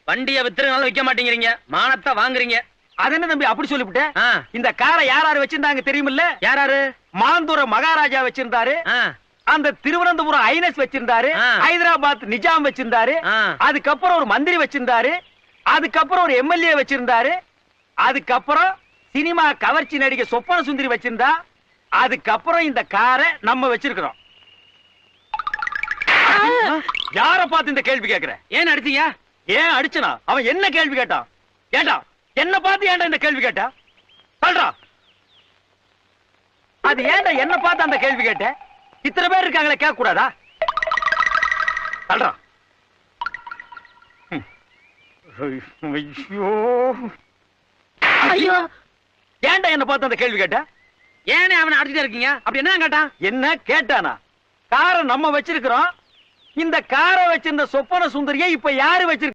வண்டியை வித்துறதுனால விக்க மாட்டேங்கிறீங்க, மானத்தை வாங்குறீங்க. அது என்ன தம்பி அப்படி சொல்லிவிட்டேன்? இந்த காரை யாராரு வச்சிருந்தாங்க தெரியுமில்ல? யாராரு? மாந்தூர மகாராஜா வச்சிருந்தாரு, அந்த திருவனந்தபுரம் ஐனஸ் வச்சிருந்தாரு, ஹைதராபாத் நிஜாம் வச்சிருந்தாரு, அதுக்கப்புறம் ஒரு மந்திரி வச்சிருந்தாரு, அதுக்கப்புறம் ஒரு எம்எல்ஏ வச்சிருந்தாரு, அதுக்கப்புறம் சினிமா கவர்ச்சி நடிகை சொப்பன சுந்தரி வச்சிருந்தா, அதுக்கப்புறம் இந்த காரை நம்ம வச்சிருக்கிறோம். யார பார்த்து இந்த கேள்வி கேட்கிற? ஏன் அடிச்சீங்க? ஏன் அடிச்சனா? அவன் என்ன கேள்வி கேட்டான்? ஏண்டா என்ன பார்த்து ஏன்டா இந்த கேள்வி கேட்டா? சொல்றா. அது ஏன்டா என்ன பார்த்து அந்த கேள்வி கேட்ட? இத்தனை பேர் இருக்காங்களே, கேட்க கூடாதா? சொல்றா. ஐயோ ஐயோ, ஏன்டா என்ன பார்த்து அந்த கேள்வி கேட்ட? ஏனே அவனை அடிச்சுட்டே இருக்கீங்க? அப்படி என்ன கேட்டான்? என்ன கேட்டானா? காரை நம்ம வச்சிருக்கிறோம், இந்த காரை வச்சிருந்த சொப்பன சுந்தரியை இப்ப யாரு வச்சிருக்க?